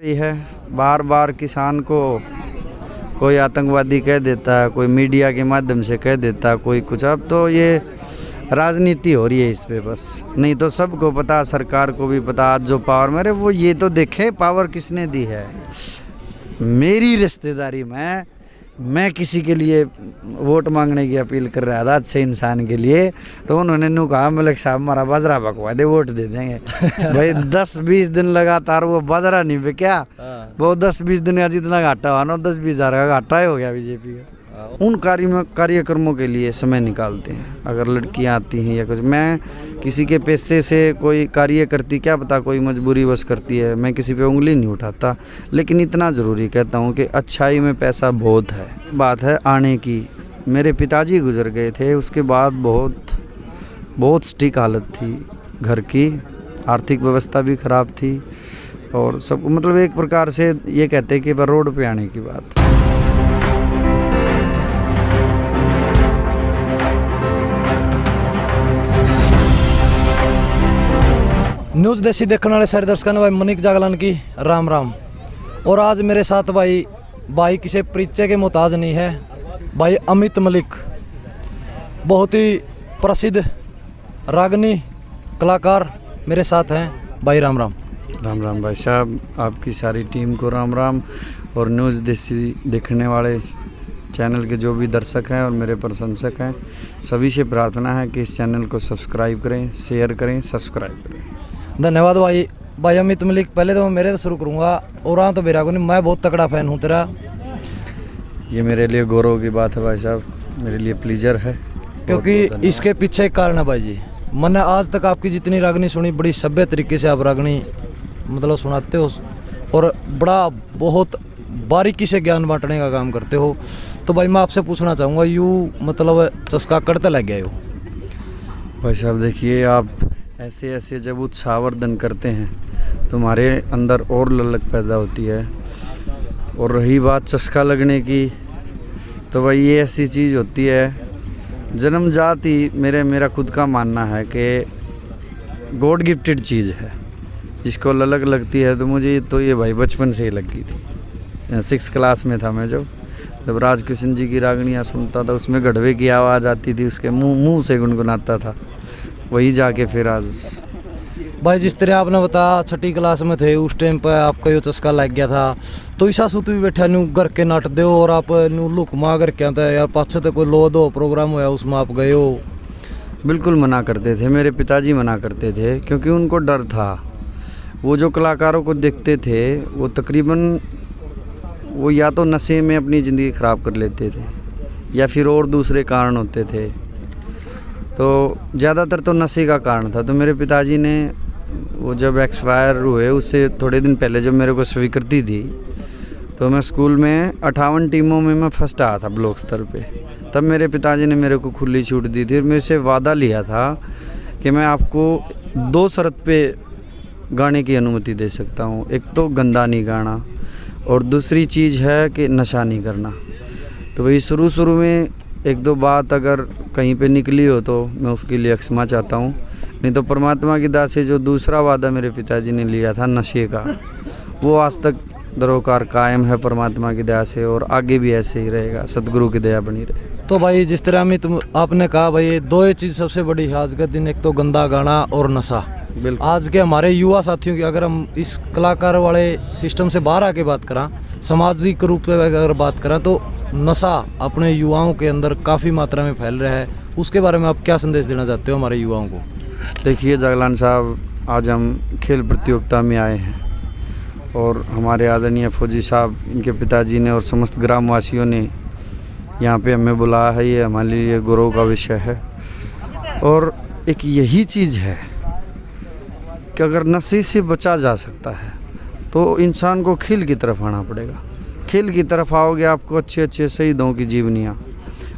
ये है बार बार किसान को कोई आतंकवादी कह देता है, कोई मीडिया के माध्यम से कह देता है, कोई कुछ। अब तो ये राजनीति हो रही है इस पे बस, नहीं तो सबको पता, सरकार को भी पता। आज जो पावर में वो ये तो देखें पावर किसने दी है। मेरी रिश्तेदारी में मैं किसी के लिए वोट मांगने की अपील कर रहा था अच्छे इंसान के लिए, तो उन्होंने नू कहा मलिक साहब हमारा बाजरा पकवा दे, वोट दे देंगे। भाई 10-20 दिन लगातार वो बाजरा नहीं बिका, वो 10-20 दिन का जितना घाटा हुआ ना 10-20 हज़ार का घाटा ही हो गया बीजेपी का। उन कार्यक्रमों के लिए समय निकालते हैं। अगर लड़कियां आती हैं या कुछ, मैं किसी के पैसे से कोई कार्य करती, क्या पता कोई मजबूरी बस करती है, मैं किसी पे उंगली नहीं उठाता, लेकिन इतना ज़रूरी कहता हूँ कि अच्छाई में पैसा बहुत है। बात है आने की, मेरे पिताजी गुजर गए थे, उसके बाद बहुत स्टिक हालत थी घर की, आर्थिक व्यवस्था भी ख़राब थी और सब, मतलब एक प्रकार से ये कहते कि वह रोड पे आने की बात। न्यूज़ देसी देखने वाले सारे दर्शकों भाई मनिक जागलान की राम राम। और आज मेरे साथ भाई किसी परिचय के मोहताज नहीं है, भाई अमित मलिक, बहुत ही प्रसिद्ध रागनी कलाकार मेरे साथ हैं। भाई राम राम। राम राम भाई साहब, आपकी सारी टीम को राम राम, और न्यूज़ देसी देखने वाले चैनल के जो भी दर्शक हैं और मेरे प्रशंसक हैं, सभी से प्रार्थना है कि इस चैनल को सब्सक्राइब करें, शेयर करें, सब्सक्राइब करें। धन्यवाद भाई अमित मलिक। पहले तो मैं मेरे से शुरू करूँगा, और हाँ तो मेरा को नहीं, मैं बहुत तगड़ा फ़ैन हूँ तेरा। ये मेरे लिए गौरव की बात है भाई साहब, मेरे लिए प्लीजर है, क्योंकि इसके पीछे एक कारण है भाई जी। मैंने आज तक आपकी जितनी रागनी सुनी, बड़ी सभ्य तरीके से आप रागनी मतलब सुनाते हो और बहुत बारीकी से ज्ञान बांटने का काम करते हो। तो भाई मैं आपसे पूछना चाहूँगा, यूँ मतलब चस्का करते लग गए हो भाई साहब? देखिए, आप ऐसे जब उत्साहवर्धन करते हैं तो हमारे अंदर और ललक पैदा होती है। और रही बात चस्का लगने की, तो भाई ये ऐसी चीज़ होती है, जन्मजात ही मेरा खुद का मानना है कि गॉड गिफ्टेड चीज़ है। जिसको ललक लगती है, तो मुझे तो ये भाई बचपन से ही लगी थी। 6th क्लास में था मैं जब राजकिशन जी की रागनियाँ सुनता था, उसमें गढ़वे की आवाज़ आती थी, उसके मुंह से गुनगुनाता था, वही जाके फिर आज। भाई जिस तरह आपने बताया 6ठी क्लास में थे, उस टाइम पर आपका ये चस्का लग गया था, तो ईसा सूत भी बैठा नू घर के नाट दो और आप नू लुक माँ कर क्या था यार, पाछे तो कोई लो दो प्रोग्राम होया उसमें आप गए हो? बिल्कुल मना करते थे, मेरे पिताजी मना करते थे, क्योंकि उनको डर था। वो जो कलाकारों को देखते थे, वो तकरीबन वो या तो नशे में अपनी ज़िंदगी ख़राब कर लेते थे या फिर और दूसरे कारण होते थे, तो ज़्यादातर तो नशे का कारण था। तो मेरे पिताजी ने वो जब एक्सपायर हुए, उससे थोड़े दिन पहले जब मेरे को स्वीकृति थी, तो मैं स्कूल में 58 टीमों में मैं फर्स्ट आया था ब्लॉक स्तर पे। तब मेरे पिताजी ने मेरे को खुली छूट दी थी और मेरे से वादा लिया था कि मैं आपको 2 शर्त पे गाने की अनुमति दे सकता हूँ। एक तो गंदा नहीं गाना, और दूसरी चीज़ है कि नशा नहीं करना। तो भाई शुरू में 1-2 बात अगर कहीं पे निकली हो तो मैं उसके लिए क्षमा चाहता हूँ, नहीं तो परमात्मा की दया से जो दूसरा वादा मेरे पिताजी ने लिया था नशे का, वो आज तक दरोकार कायम है परमात्मा की दया से, और आगे भी ऐसे ही रहेगा, सतगुरु की दया बनी रहे। तो भाई जिस तरह में आपने कहा भाई 2 चीज़ सबसे बड़ी है आज के दिन, एक तो गंदा गाना और नशा। बिल्कुल। आज के हमारे युवा साथियों की अगर हम इस कलाकार वाले सिस्टम से बाहर आके बात करें, सामाजिक रूप में अगर बात करें, तो नशा अपने युवाओं के अंदर काफ़ी मात्रा में फैल रहा है। उसके बारे में आप क्या संदेश देना चाहते हो हमारे युवाओं को? देखिए जागलान साहब, आज हम खेल प्रतियोगिता में आए हैं और हमारे आदरणीय फौजी साहब, इनके पिताजी ने और समस्त ग्रामवासियों ने यहाँ पे हमें बुलाया है। ये हमारे लिए गौरव का विषय है, और एक यही चीज़ है कि अगर नशे से बचा जा सकता है तो इंसान को खेल की तरफ आना पड़ेगा। खेल की तरफ आओगे, आपको अच्छे शहीदों की जीवनियाँ,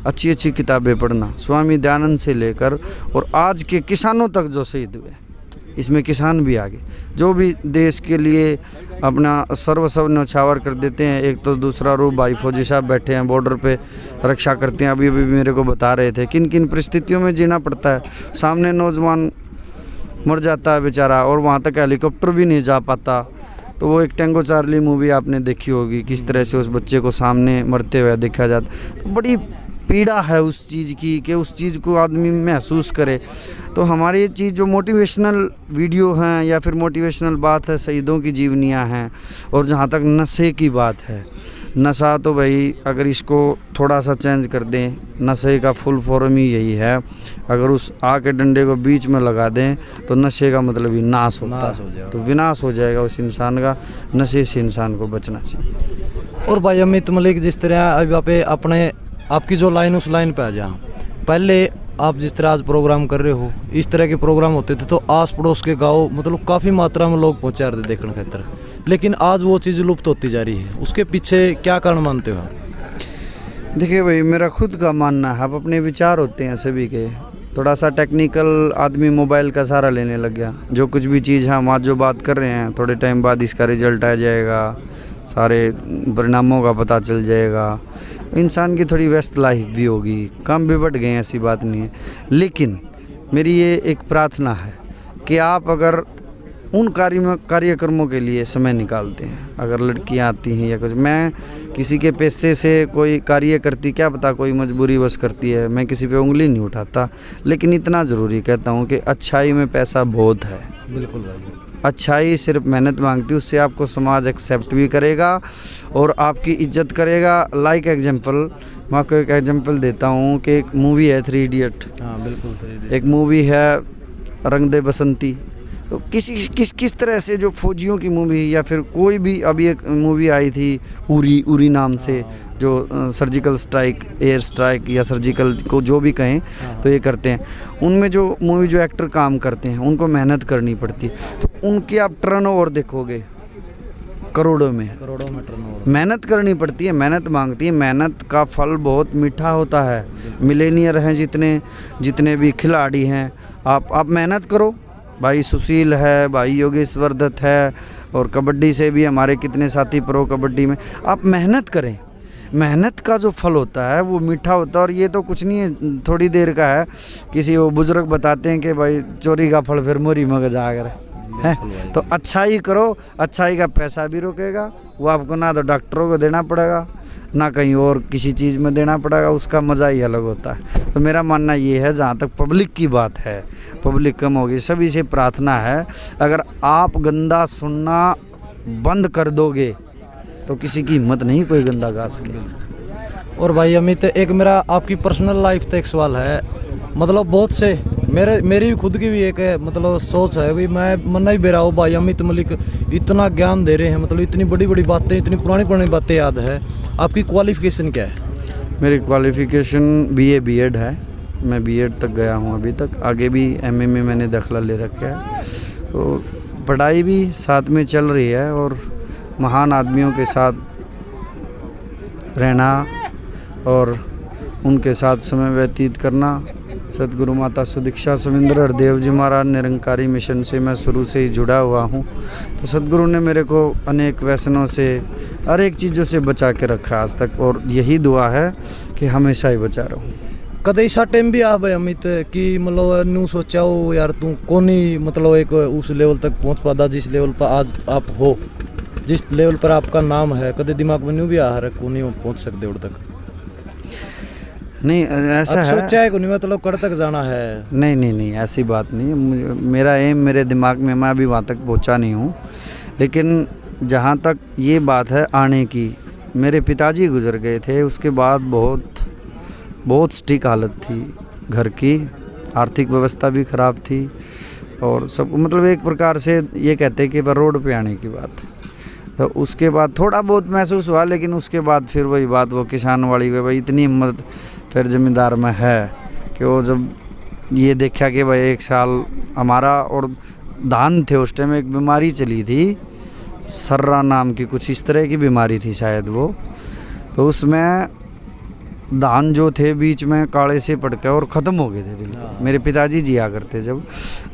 अच्छी किताबें पढ़ना, स्वामी दयानंद से लेकर और आज के किसानों तक जो शहीद हुए, इसमें किसान भी आगे, जो भी देश के लिए अपना सर्वस्व न्यौछावर कर देते हैं। एक तो दूसरा रूप भाई फौजी साहब बैठे हैं बॉर्डर पे, रक्षा करते हैं। अभी मेरे को बता रहे थे किन किन परिस्थितियों में जीना पड़ता है। सामने नौजवान मर जाता है बेचारा, और वहाँ तक हेलीकॉप्टर भी नहीं जा पाता, तो वो एक टेंगो चार्ली मूवी आपने देखी होगी, किस तरह से उस बच्चे को सामने मरते हुए देखा जाता, तो बड़ी पीड़ा है उस चीज़ की कि उस चीज़ को आदमी महसूस करे। तो हमारी ये चीज़ जो मोटिवेशनल वीडियो हैं या फिर मोटिवेशनल बात है, शहीदों की जीवनियाँ हैं। और जहाँ तक नशे की बात है, नशा तो भाई अगर इसको थोड़ा सा चेंज कर दें, नशे का फुल फॉर्म ही यही है, अगर उस आग के डंडे को बीच में लगा दें तो नशे का मतलब ही नाश होता है, तो विनाश हो जाएगा उस इंसान का। नशे से इंसान को बचना चाहिए। और भाई अमित मलिक, जिस तरह अभी आप अपने आपकी जो लाइन उस लाइन पे आ जाए, पहले आप जिस तरह आज प्रोग्राम कर रहे हो, इस तरह के प्रोग्राम होते थे तो आस पड़ोस के गांव मतलब काफ़ी मात्रा में लोग पहुँचा रहे थे देखने खातर, लेकिन आज वो चीज़ लुप्त होती जा रही है। उसके पीछे क्या कारण मानते हो आप? देखिए भाई, मेरा खुद का मानना है, अब अपने विचार होते हैं सभी के। थोड़ा सा टेक्निकल आदमी मोबाइल का सहारा लेने लग गया। जो कुछ भी चीज़ है हम आज जो बात कर रहे हैं, थोड़े टाइम बाद इसका रिजल्ट आ जाएगा, सारे परिणामों का पता चल जाएगा। इंसान की थोड़ी व्यस्त लाइफ भी होगी, काम भी बढ़ गए हैं, ऐसी बात नहीं है। लेकिन मेरी ये एक प्रार्थना है कि आप अगर उन कार्यक्रमों के लिए समय निकालते हैं, अगर लड़कियां आती हैं या कुछ, मैं किसी के पैसे से कोई कार्य करती, क्या पता कोई मजबूरी बस करती है, मैं किसी पे उंगली नहीं उठाता, लेकिन इतना ज़रूरी कहता हूँ कि अच्छाई में पैसा बहुत है। बिल्कुल भाई, अच्छाई सिर्फ मेहनत मांगती है, उससे आपको समाज एक्सेप्ट भी करेगा और आपकी इज्जत करेगा। लाइक एग्जांपल, मैं आपको एक एग्जांपल देता हूँ कि एक मूवी है 3 इडियट। हाँ बिल्कुल, एक मूवी है रंग दे बसंती। तो किस तरह से जो फौजियों की मूवी या फिर कोई भी, अभी एक मूवी आई थी उरी नाम से, जो सर्जिकल स्ट्राइक, एयर स्ट्राइक या सर्जिकल को जो भी कहें तो ये करते हैं। उनमें जो मूवी जो एक्टर काम करते हैं उनको मेहनत करनी पड़ती है, तो उनकी आप टर्नओवर देखोगे करोड़ों में टर्नओवर। मेहनत करनी पड़ती है, मेहनत मांगती है, मेहनत का फल बहुत मीठा होता है। मिलेनियर हैं जितने भी खिलाड़ी हैं, आप मेहनत करो। भाई सुशील है, भाई योगेश्वर दत्त है, और कबड्डी से भी हमारे कितने साथी प्रो कबड्डी में। आप मेहनत करें, मेहनत का जो फल होता है वो मीठा होता है। और ये तो कुछ नहीं है, थोड़ी देर का है। किसी वो बुजुर्ग बताते हैं कि भाई चोरी का फल फिर मोरी मगज आकर है। तो अच्छाई करो, अच्छाई का पैसा भी रोकेगा, वो आपको ना तो डॉक्टरों को देना पड़ेगा ना कहीं और किसी चीज़ में देना पड़ेगा, उसका मज़ा ही अलग होता है। तो मेरा मानना ये है, जहाँ तक पब्लिक की बात है, पब्लिक कम होगी, सभी से प्रार्थना है, अगर आप गंदा सुनना बंद कर दोगे तो किसी की हिम्मत नहीं कोई गंदा गास के। और भाई अमित, एक मेरा आपकी पर्सनल लाइफ तक एक सवाल है, मतलब बहुत से मेरी भी खुद की भी एक मतलब सोच है भी, मैं मन्ना ही बेरा हो भाई अमित मलिक इतना ज्ञान दे रहे हैं, मतलब इतनी बड़ी बड़ी बातें, इतनी पुरानी बातें याद है। आपकी क्वालिफ़िकेशन क्या है? मेरी क्वालिफ़िकेशन BA B.Ed है। मैं B.Ed तक गया हूँ अभी तक, आगे भी MA में मैंने दाखिला ले रखा है। तो पढ़ाई भी साथ में चल रही है और महान आदमियों के साथ रहना और उनके साथ समय व्यतीत करना। सदगुरु माता सुदीक्षा सविंदर हरदेव जी महाराज निरंकारी मिशन से मैं शुरू से ही जुड़ा हुआ हूँ। तो सदगुरु ने मेरे को अनेक व्यसनों से, हर एक चीज़ों से बचा के रखा आज तक, और यही दुआ है कि हमेशा ही बचा रहूँ। कदे ऐसा टाइम भी आ भाई अमित कि मतलब नू सोचा हो यार तू कोनी मतलब एक उस लेवल तक पहुँच पाता जिस लेवल पर आज आप हो, जिस लेवल पर आपका नाम है, कदे दिमाग में न्यू भी आ रहा कोनी पहुँच सकते उड़ तक? नहीं ऐसा है, सोचा है कोनी मतलब कर तक जाना है? नहीं ऐसी बात नहीं। मेरा एम मेरे दिमाग में, मैं अभी वहाँ तक पहुँचा नहीं हूँ। लेकिन जहाँ तक ये बात है आने की, मेरे पिताजी गुजर गए थे, उसके बाद बहुत स्टिक हालत थी घर की, आर्थिक व्यवस्था भी ख़राब थी और सब, मतलब एक प्रकार से ये कहते कि वह रोड पे आने की बात। तो उसके बाद थोड़ा बहुत महसूस हुआ, लेकिन उसके बाद फिर वही बात, वो किसान वाली वे भाई इतनी हिम्मत फिर ज़मींदार में है कि वो जब ये देखा कि भाई 1 साल हमारा और धान थे, उस टाइम एक बीमारी चली थी सर्रा नाम की, कुछ इस तरह की बीमारी थी शायद वो, तो उसमें धान जो थे बीच में काले से पड़ के और ख़त्म हो गए थे बिल्कुल। मेरे पिताजी जिया करते जब,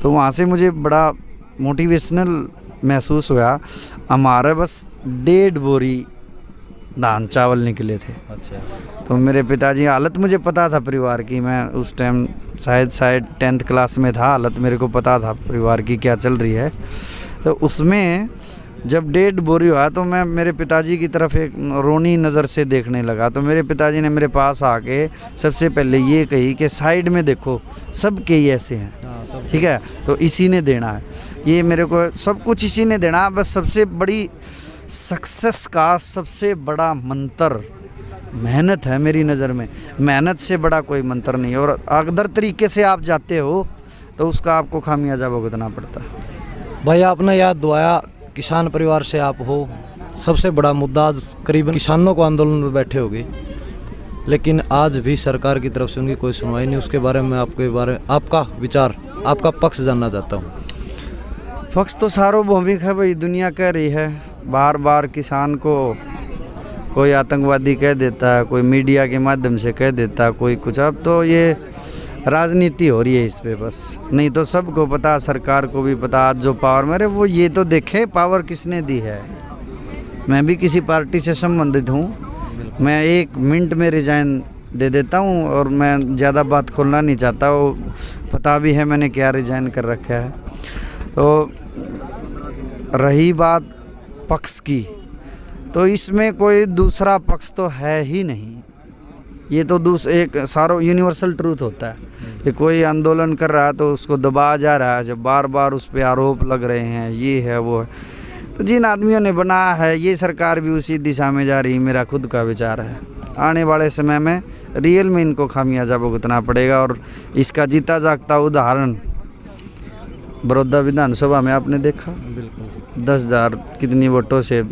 तो वहाँ से मुझे बड़ा मोटिवेशनल महसूस हुआ। हमारे बस 1.5 बोरी धान चावल निकले थे। अच्छा। तो मेरे पिताजी, हालत मुझे पता था परिवार की, मैं उस टाइम शायद 10th क्लास में था, हालत मेरे को पता था परिवार की क्या चल रही है। तो उसमें जब डेड बोरी हुआ तो मैं मेरे पिताजी की तरफ एक रोनी नज़र से देखने लगा, तो मेरे पिताजी ने मेरे पास आके सबसे पहले ये कही कि साइड में देखो, सब के ही ऐसे हैं, ठीक है, तो इसी ने देना है, ये मेरे को सब कुछ इसी ने देना। बस सबसे बड़ी सक्सेस का सबसे बड़ा मंत्र मेहनत है मेरी नज़र में, मेहनत से बड़ा कोई मंत्र नहीं। और अगर तरीके से आप जाते हो तो उसका आपको खामियाजा भुगतना पड़ता है। भाई आपने याद दिलाया, किसान परिवार से आप हो, सबसे बड़ा मुद्दा आज करीबन किसानों को आंदोलन में बैठे होगे, लेकिन आज भी सरकार की तरफ से उनकी कोई सुनवाई नहीं। उसके बारे में आपका विचार, आपका पक्ष जानना चाहता हूँ। पक्ष तो सार्वभौमिक है भाई, दुनिया कह रही है, बार बार किसान को कोई आतंकवादी कह देता है, कोई मीडिया के माध्यम से कह देता है, कोई कुछ। अब तो ये राजनीति हो रही है इस पे बस, नहीं तो सबको पता, सरकार को भी पता, आज जो पावर में वो ये तो देखें पावर किसने दी है। मैं भी किसी पार्टी से संबंधित हूँ, मैं 1 मिनट में रिजाइन दे देता हूँ, और मैं ज़्यादा बात खोलना नहीं चाहता, वो पता भी है मैंने क्या रिजाइन कर रखा है। तो रही बात पक्ष की, तो इसमें कोई दूसरा पक्ष तो है ही नहीं, ये तो एक सारा यूनिवर्सल ट्रूथ होता है कि कोई आंदोलन कर रहा है तो उसको दबाया जा रहा है, जब बार बार उस पर आरोप लग रहे हैं, ये है वो है, तो जिन आदमियों ने बनाया है ये सरकार भी उसी दिशा में जा रही, मेरा खुद का विचार है। आने वाले समय में रियल में इनको खामियाजा भुगतना पड़ेगा। और इसका जीता जागता उदाहरण बड़ौदा विधानसभा में आपने देखा, बिल्कुल 10,000 कितनी वोटों से,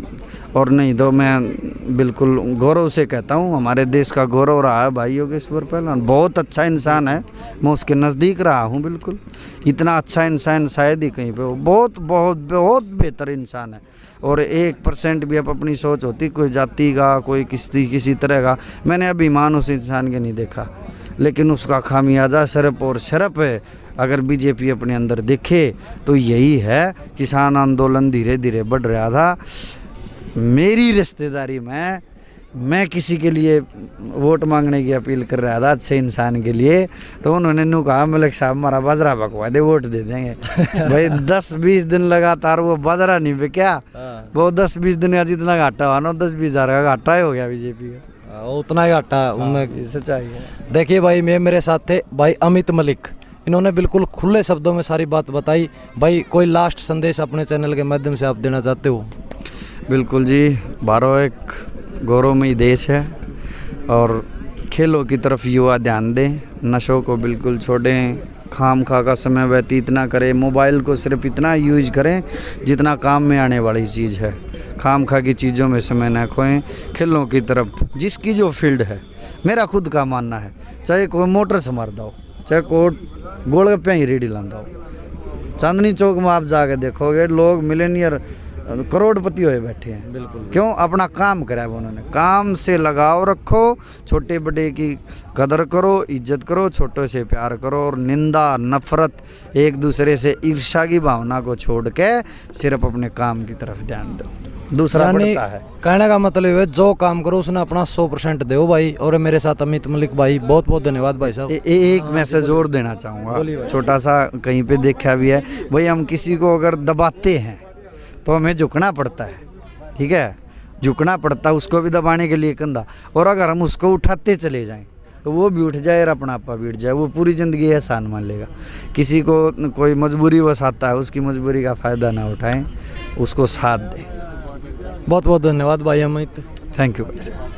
और नहीं तो मैं बिल्कुल गौरव से कहता हूँ, हमारे देश का गौरव रहा है भाई योगेश्वर पहलवान, बहुत अच्छा इंसान है, मैं उसके नज़दीक रहा हूँ, बिल्कुल इतना अच्छा इंसान शायद ही कहीं पे हो, बहुत बहुत बहुत बेहतर इंसान है। और 1% भी अब अपनी सोच होती कोई जाति का, कोई किसी तरह का, मैंने अभिमान उस इंसान के नहीं देखा, लेकिन उसका खामियाजा शर्फ और शर्फ है। अगर बीजेपी अपने अंदर देखे तो यही है, किसान आंदोलन धीरे धीरे बढ़ रहा था, मेरी रिश्तेदारी में मैं किसी के लिए वोट मांगने की अपील कर रहा था अच्छे इंसान के लिए, तो उन्होंने नू कहा मलिक साहब हमारा बाजरा पकवा दे, वोट दे देंगे। भाई 10-20 दिन लगातार वो बाजरा नहीं बिका, वो 10-20 दिन का जितना घाटा हुआ ना, 10-20 हज़ार का घाटा ही हो गया बीजेपी का, उतना ही घाटा उनने, सच्चाई है। देखिए भाई, मेरे साथ थे भाई अमित मलिक, इन्होंने बिल्कुल खुले शब्दों में सारी बात बताई। भाई कोई लास्ट संदेश अपने चैनल के माध्यम से आप देना चाहते हो? बिल्कुल जी, भारत एक गौरवमयी देश है, और खेलों की तरफ युवा ध्यान दें, नशों को बिल्कुल छोड़ें, खाम खा का समय व्यतीत ना करें, मोबाइल को सिर्फ इतना यूज करें जितना काम में आने वाली चीज़ है, खाम खा की चीज़ों में समय ना खोएं, खेलों की तरफ जिसकी जो फील्ड है, मेरा खुद का मानना है, चाहे कोई मोटर संभालता हो, चाहे कोई गोलगप्पे ही रेडी लाता हो, चांदनी चौक में आप जाके देखोगे लोग मिलेनियर करोड़पति हुए बैठे हैं। बिल्कुल। क्यों? अपना काम करा है उन्होंने, काम से लगाव रखो, छोटे बड़े की कदर करो, इज्जत करो, छोटों से प्यार करो, और निंदा नफरत एक दूसरे से ईर्ष्या की भावना को छोड़ के सिर्फ अपने काम की तरफ ध्यान दो, दूसरा बढ़ता है। कहने का मतलब है जो काम करो उसने अपना 100% दो भाई। और मेरे साथ अमित मलिक भाई, बहुत बहुत धन्यवाद भाई साहब। एक मैसेज और देना चाहूँगा, छोटा सा, कहीं पे देखा भी है भाई, हम किसी को अगर दबाते हैं तो हमें झुकना पड़ता है, ठीक है, झुकना पड़ता है उसको भी दबाने के लिए कंधा, और अगर हम उसको उठाते चले जाएं तो वो भी उठ जाए और अपना आपा भी उठ जाए, वो पूरी ज़िंदगी एहसान मान लेगा। किसी को कोई मजबूरी वश आता है, उसकी मजबूरी का फ़ायदा ना उठाएं, उसको साथ दें। बहुत बहुत धन्यवाद भाई अमित। थैंक यू भाई साहब।